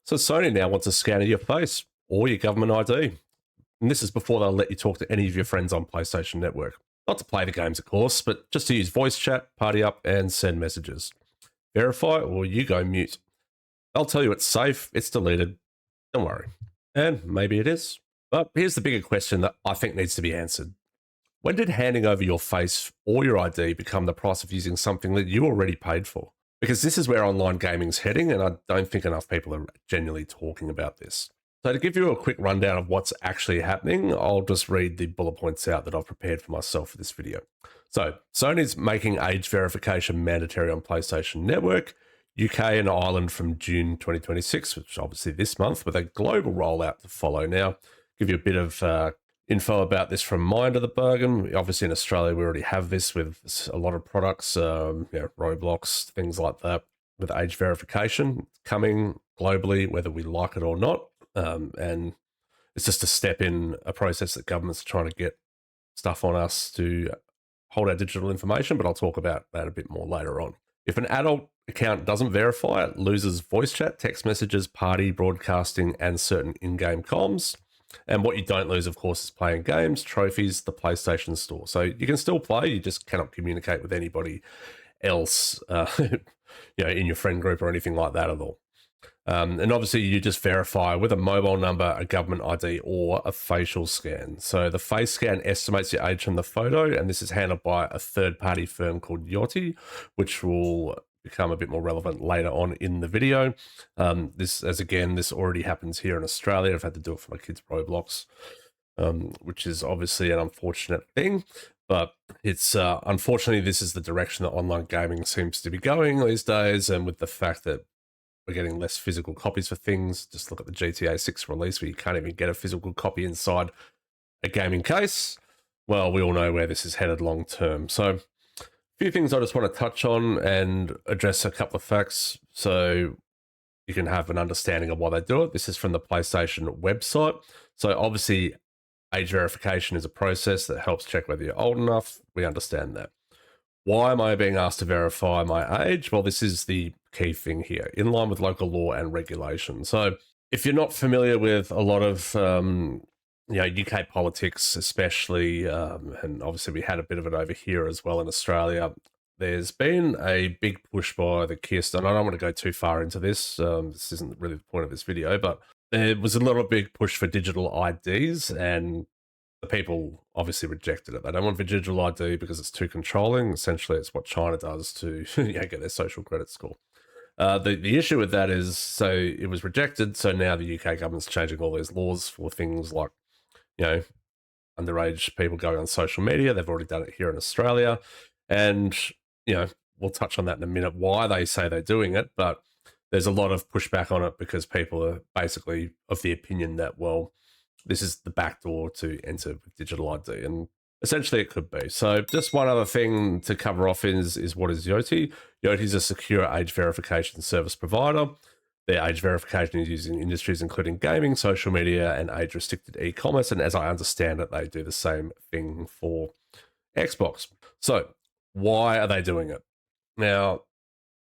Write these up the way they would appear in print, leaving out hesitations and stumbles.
So Sony now wants a scan of your face or your government ID. And this is before they'll let you talk to any of your friends on PlayStation Network. Not to play the games, of course, but just to use voice chat, party up, and send messages. Verify or you go mute. They'll tell you it's safe, it's deleted. Don't worry. And maybe it is. But here's the bigger question that I think needs to be answered. When did handing over your face or your ID become the price of using something that you already paid for? Because this is where online gaming's heading, and I don't think enough people are genuinely talking about this. So to give you a quick rundown of what's actually happening, I'll just read the bullet points out that I've prepared for myself for this video. So Sony's making age verification mandatory on PlayStation Network, UK and Ireland from June 2026, which is obviously this month, with a global rollout to follow. Now, give you a bit of info about this from my end of the bargain. Obviously in Australia, we already have this with a lot of products, Roblox, things like that, with age verification coming globally, whether we like it or not. And it's just a step in a process that governments are trying to get stuff on us to hold our digital information, but I'll talk about that a bit more later on. If an adult account doesn't verify, it loses voice chat, text messages, party broadcasting, and certain in-game comms. And what you don't lose, of course, is playing games, trophies, the PlayStation Store. So you can still play, you just cannot communicate with anybody else, in your friend group or anything like that at all. And obviously, you just verify with a mobile number, a government ID, or a facial scan. So the face scan estimates your age from the photo, and this is handled by a third-party firm called Yoti, which will become a bit more relevant later on in the video. This already happens here in Australia. I've had to do it for my kids' Roblox, which is obviously an unfortunate thing. But it's unfortunately, this is the direction that online gaming seems to be going these days. And with the fact that we're getting less physical copies for things, just look at the GTA 6 release where you can't even get a physical copy inside a gaming case. Well, we all know where this is headed long term. So a few things I just want to touch on and address a couple of facts so you can have an understanding of why they do it. This is from the PlayStation website. So obviously, age verification is a process that helps check whether you're old enough. We understand that. Why am I being asked to verify my age? Well, this is the key thing here, in line with local law and regulation. So if you're not familiar with a lot of UK politics, especially, and obviously we had a bit of it over here as well in Australia, there's been a big push by the Kirsten. I don't want to go too far into this. This isn't really the point of this video, but there was a little bit big push for digital IDs, and the people obviously rejected it. They don't want digital ID because it's too controlling. Essentially, it's what China does to get their social credit score. The issue with that is, so it was rejected, so now the UK government's changing all these laws for things like, underage people going on social media. They've already done it here in Australia. And, we'll touch on that in a minute, why they say they're doing it. But there's a lot of pushback on it because people are basically of the opinion that, well, this is the back door to enter with digital ID. And essentially it could be. So just one other thing to cover off is what is Yoti? Yoti is a secure age verification service provider. Their age verification is used in industries including gaming, social media, and age-restricted e-commerce. And as I understand it, they do the same thing for Xbox. So why are they doing it? Now,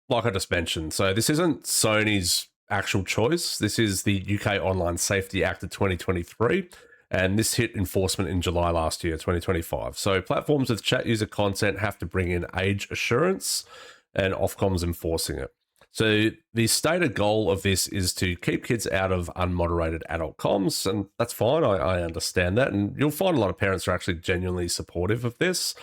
like I just mentioned, so this isn't Sony's actual choice. This is the UK Online Safety Act of 2023, and this hit enforcement in July last year, 2025. So platforms with chat user content have to bring in age assurance, and Ofcom's enforcing it. So the stated goal of this is to keep kids out of unmoderated adult comms, and that's fine. I understand that, and you'll find a lot of parents are actually genuinely supportive of this.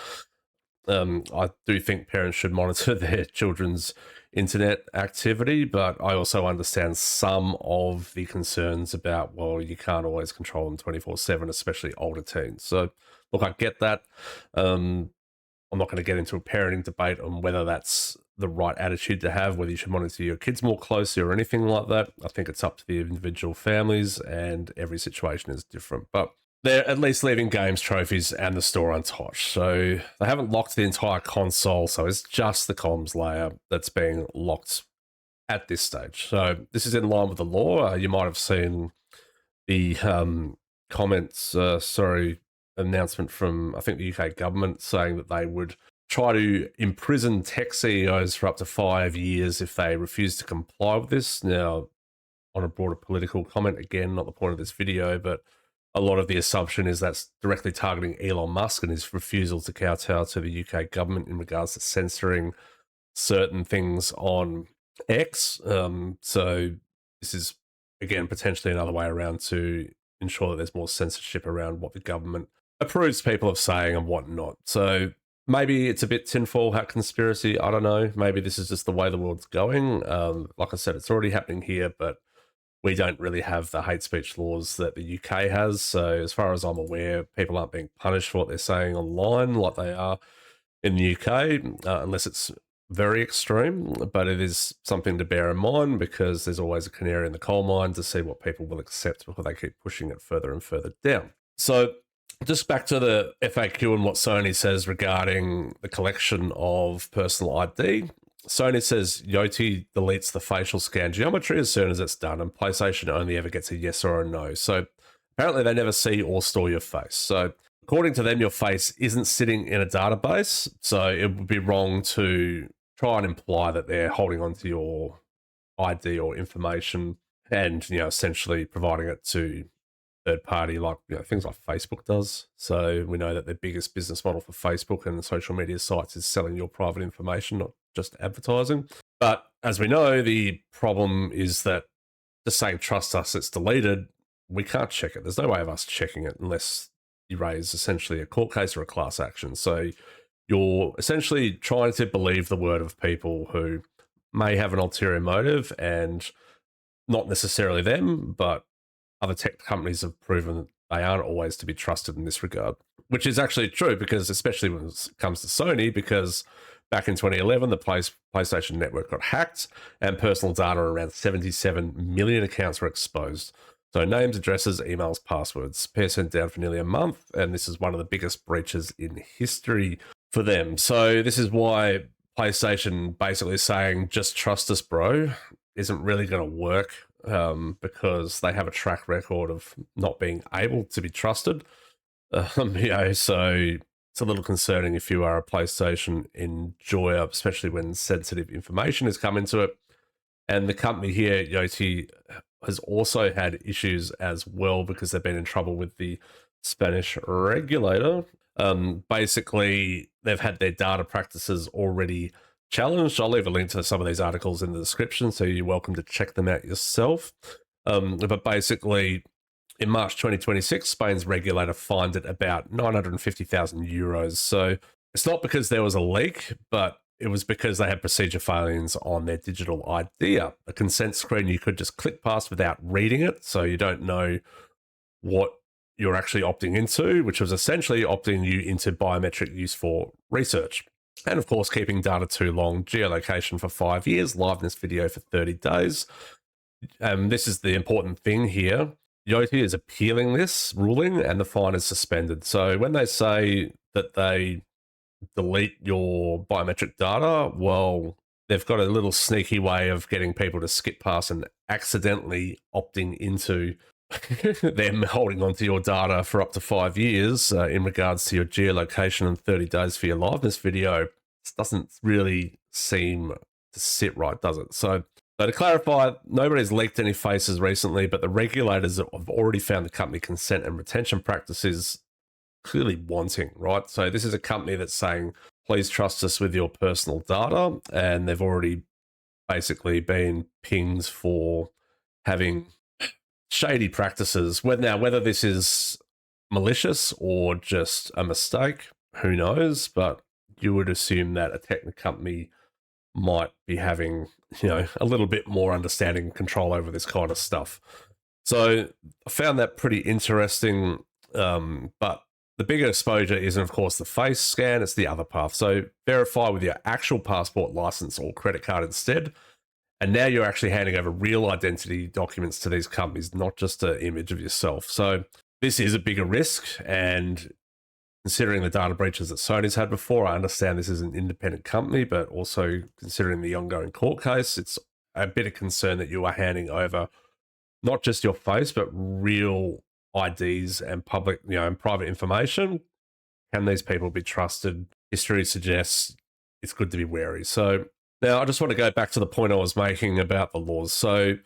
I do think parents should monitor their children's internet activity, but I also understand some of the concerns about, well, you can't always control them 24/7, especially older teens. So look, I get that. I'm not going to get into a parenting debate on whether that's the right attitude to have, whether you should monitor your kids more closely or anything like that. I think it's up to the individual families, and every situation is different. But they're at least leaving games, trophies, and the store untouched. So they haven't locked the entire console, so it's just the comms layer that's being locked at this stage. So this is in line with the law. You might have seen the announcement from, I think, the UK government saying that they would try to imprison tech CEOs for up to 5 years if they refuse to comply with this. Now, on a broader political comment. Again, not the point of this video, but a lot of the assumption is that's directly targeting Elon Musk and his refusal to kowtow to the UK government in regards to censoring certain things on X. So this is, again, potentially another way around to ensure that there's more censorship around what the government approves people of saying and whatnot. So maybe it's a bit tinfoil hat conspiracy. I don't know. Maybe this is just the way the world's going. Like I said, it's already happening here, but we don't really have the hate speech laws that the UK has. So as far as I'm aware, people aren't being punished for what they're saying online like they are in the UK, unless it's very extreme. But it is something to bear in mind because there's always a canary in the coal mine to see what people will accept before they keep pushing it further and further down. So just back to the FAQ and what Sony says regarding the collection of personal ID. Sony says Yoti deletes the facial scan geometry as soon as it's done, and PlayStation only ever gets a yes or a no. So apparently they never see or store your face. So according to them, your face isn't sitting in a database. So it would be wrong to try and imply that they're holding onto your ID or information and, essentially providing it to third party, like things like Facebook does. So we know that the biggest business model for Facebook and social media sites is selling your private information, not just advertising. But as we know, the problem is that just saying trust us, it's deleted, we can't check it. There's no way of us checking it unless you raise essentially a court case or a class action. So you're essentially trying to believe the word of people who may have an ulterior motive, and not necessarily them, but other tech companies have proven that they aren't always to be trusted in this regard, which is actually true because especially when it comes to Sony, because back in 2011, the PlayStation network got hacked and personal data around 77 million accounts were exposed. So names, addresses, emails, passwords. PSN down for nearly a month, and this is one of the biggest breaches in history for them. So this is why PlayStation basically saying, just trust us, bro, isn't really going to work. Because they have a track record of not being able to be trusted. So it's a little concerning if you are a PlayStation enjoyer, especially when sensitive information has come into it. And the company here, Yoti, has also had issues as well because they've been in trouble with the Spanish regulator. Basically, they've had their data practices already challenged. I'll leave a link to some of these articles in the description, so you're welcome to check them out yourself. But basically, in March 2026, Spain's regulator fined it about 950,000 euros. So it's not because there was a leak, but it was because they had procedure failings on their digital ID app. A consent screen you could just click past without reading it, so you don't know what you're actually opting into, which was essentially opting you into biometric use for research. And of course, keeping data too long, geolocation for 5 years, liveness video for 30 days. This is the important thing here. Yoti is appealing this ruling and the fine is suspended. So when they say that they delete your biometric data, well, they've got a little sneaky way of getting people to skip past and accidentally opting into them holding onto your data for up to 5 years in regards to your geolocation and 30 days for your liveness video. This doesn't really seem to sit right, does it? So to clarify, nobody's leaked any faces recently, but the regulators have already found the company consent and retention practices clearly wanting, right? So this is a company that's saying, please trust us with your personal data, and they've already basically been pinged for having shady practices. Whether this is malicious or just a mistake, who knows? But you would assume that a tech company might be having, a little bit more understanding and control over this kind of stuff. So I found that pretty interesting. But the bigger exposure isn't, of course, the face scan, it's the other path. So verify with your actual passport, license, or credit card instead. And now you're actually handing over real identity documents to these companies, not just an image of yourself. So this is a bigger risk. And considering the data breaches that Sony's had before, I understand this is an independent company, but also considering the ongoing court case, it's a bit of concern that you are handing over not just your face, but real IDs and public, and private information. Can these people be trusted? History suggests it's good to be wary. So now I just want to go back to the point I was making about the laws. So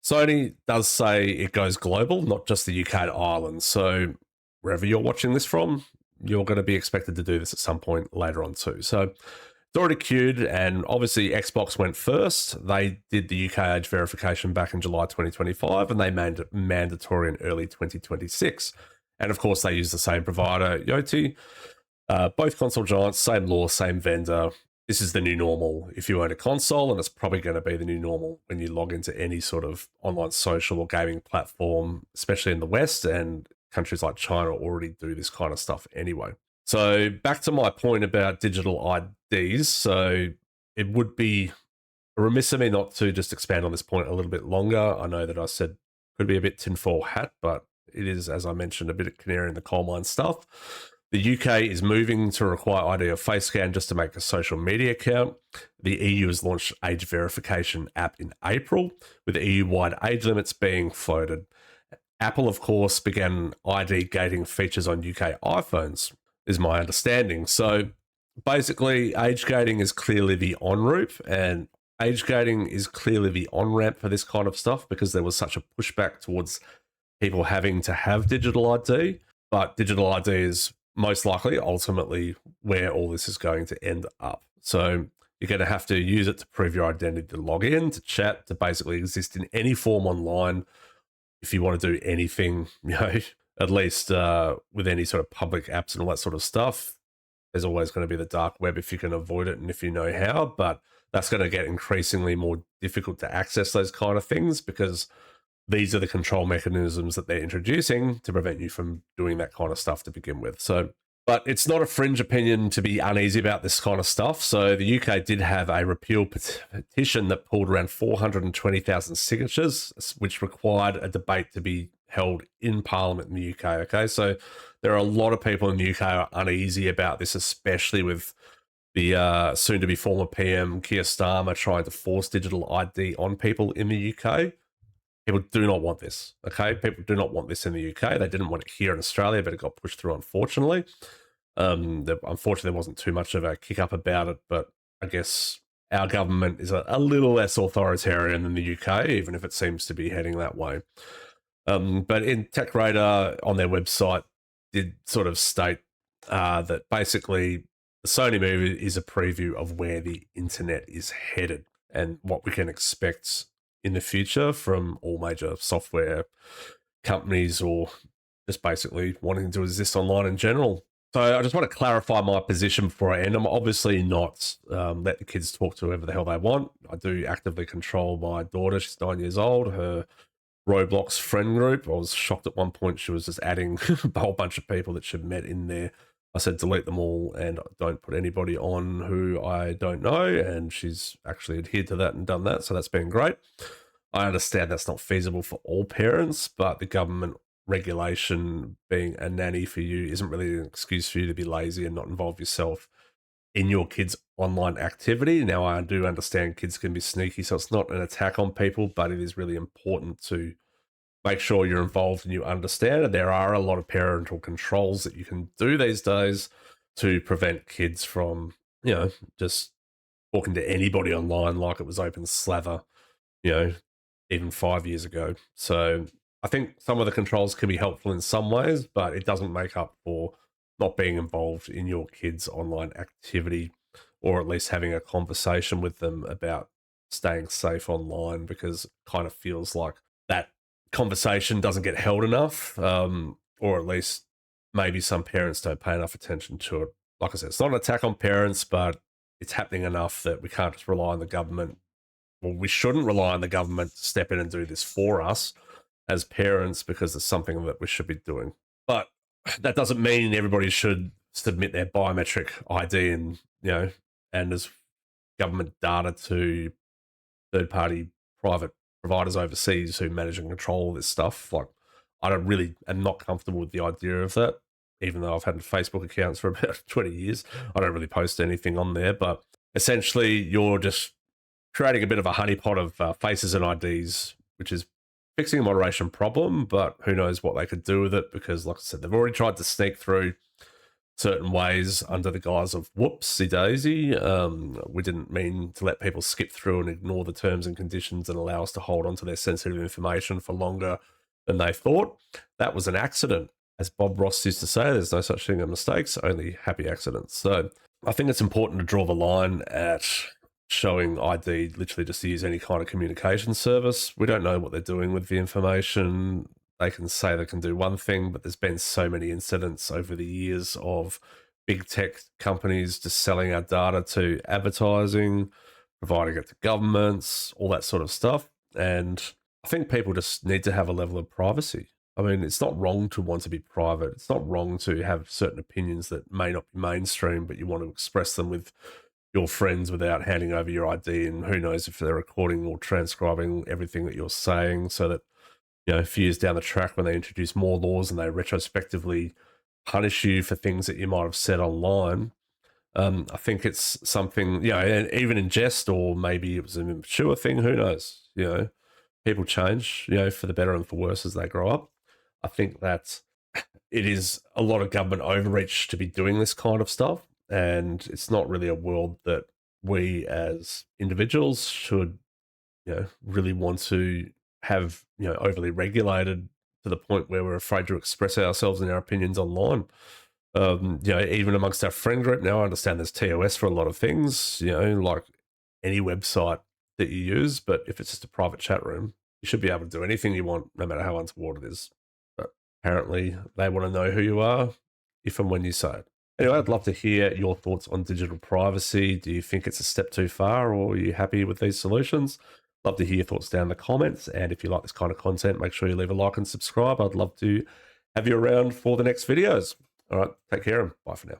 Sony does say it goes global, not just the UK and Ireland. So wherever you're watching this from, you're going to be expected to do this at some point later on too. So it's already queued, and obviously Xbox went first. They did the UK age verification back in July 2025, and they made it mandatory in early 2026. And of course, they use the same provider, Yoti. Both console giants, same law, same vendor. This is the new normal if you own a console, and it's probably going to be the new normal when you log into any sort of online social or gaming platform, especially in the West, and countries like China already do this kind of stuff anyway. So back to my point about digital IDs. So it would be remiss of me not to just expand on this point a little bit longer. I know that I said could be a bit tinfoil hat, but it is, as I mentioned, a bit of canary in the coal mine stuff. The UK is moving to require ID or face scan just to make a social media account. The EU has launched age verification app in April, with EU-wide age limits being floated. Apple, of course, began ID gating features on UK iPhones, is my understanding. So basically, age gating is clearly the on-ramp, and age gating is clearly the on-ramp for this kind of stuff because there was such a pushback towards people having to have digital ID. But digital ID is most likely ultimately where all this is going to end up. So you're going to have to use it to prove your identity, to log in, to chat, to basically exist in any form online. If you want to do anything, at least with any sort of public apps and all that sort of stuff, there's always going to be the dark web if you can avoid it and if you know how. But that's going to get increasingly more difficult to access those kind of things because these are the control mechanisms that they're introducing to prevent you from doing that kind of stuff to begin with. So, but it's not a fringe opinion to be uneasy about this kind of stuff. So the UK did have a repeal petition that pulled around 420,000 signatures, which required a debate to be held in Parliament in the UK. Okay, so there are a lot of people in the UK are uneasy about this, especially with the soon-to-be former PM Keir Starmer trying to force digital ID on people in the UK. People do not want this, okay? People do not want this in the UK. They didn't want it here in Australia, but it got pushed through, unfortunately. Unfortunately, there wasn't too much of a kick-up about it, but I guess our government is a little less authoritarian than the UK, even if it seems to be heading that way. But in Tech Radar on their website did sort of state that basically the Sony movie is a preview of where the internet is headed and what we can expect in the future from all major software companies or just basically wanting to exist online in general. So I just want to clarify my position before I end. I'm obviously not let the kids talk to whoever the hell they want. I do actively control my daughter. She's 9 years old. Her Roblox friend group, I was shocked at one point she was just adding a whole bunch of people that she'd met in there. I said delete them all and don't put anybody on who I don't know, and she's actually adhered to that and done that, so that's been great. I understand that's not feasible for all parents, but the government regulation being a nanny for you isn't really an excuse for you to be lazy and not involve yourself in your kids' online activity. Now, I do understand kids can be sneaky, so it's not an attack on people, but it is really important to make sure you're involved and you understand. And there are a lot of parental controls that you can do these days to prevent kids from, just talking to anybody online like it was open slather, even 5 years ago. So I think some of the controls can be helpful in some ways, but it doesn't make up for not being involved in your kids' online activity, or at least having a conversation with them about staying safe online, because it kind of feels like that conversation doesn't get held enough, or at least maybe some parents don't pay enough attention to it. Like I said, it's not an attack on parents, but it's happening enough that we can't just rely on the government. Well, we shouldn't rely on the government to step in and do this for us as parents, because it's something that we should be doing. But that doesn't mean everybody should submit their biometric ID and as government data to third-party private providers overseas who manage and control all this stuff. Like, I am not comfortable with the idea of that, even though I've had Facebook accounts for about 20 years. I don't really post anything on there, but essentially you're just creating a bit of a honeypot of faces and IDs, which is fixing a moderation problem, but who knows what they could do with it, because like I said, they've already tried to sneak through certain ways under the guise of whoopsie daisy. We didn't mean to let people skip through and ignore the terms and conditions and allow us to hold on to their sensitive information for longer than they thought. That was an accident. As Bob Ross used to say, there's no such thing as mistakes, only happy accidents. So I think it's important to draw the line at showing ID literally just to use any kind of communication service. We don't know what they're doing with the information. They can say they can do one thing, but there's been so many incidents over the years of big tech companies just selling our data to advertising, providing it to governments, all that sort of stuff. And I think people just need to have a level of privacy. I mean, it's not wrong to want to be private. It's not wrong to have certain opinions that may not be mainstream, but you want to express them with your friends without handing over your ID. And who knows if they're recording or transcribing everything that you're saying, so that, you know, a few years down the track when they introduce more laws and they retrospectively punish you for things that you might have said online. I think it's something, you know, and even in jest, or maybe it was an immature thing, who knows? You know, people change, you know, for the better and for worse as they grow up. I think that it is a lot of government overreach to be doing this kind of stuff, and it's not really a world that we as individuals should, you know, really want to have, you know, overly regulated to the point where we're afraid to express ourselves and our opinions online. You know, even amongst our friend group now, I understand there's TOS for a lot of things, you know, like any website that you use, but if it's just a private chat room, you should be able to do anything you want, no matter how untoward it is. But apparently they want to know who you are if and when you say it. Anyway, I'd love to hear your thoughts on digital privacy. Do you think it's a step too far, or are you happy with these solutions? Love to hear your thoughts down in the comments. And if you like this kind of content, make sure you leave a like and subscribe. I'd love to have you around for the next videos. All right, take care and bye for now.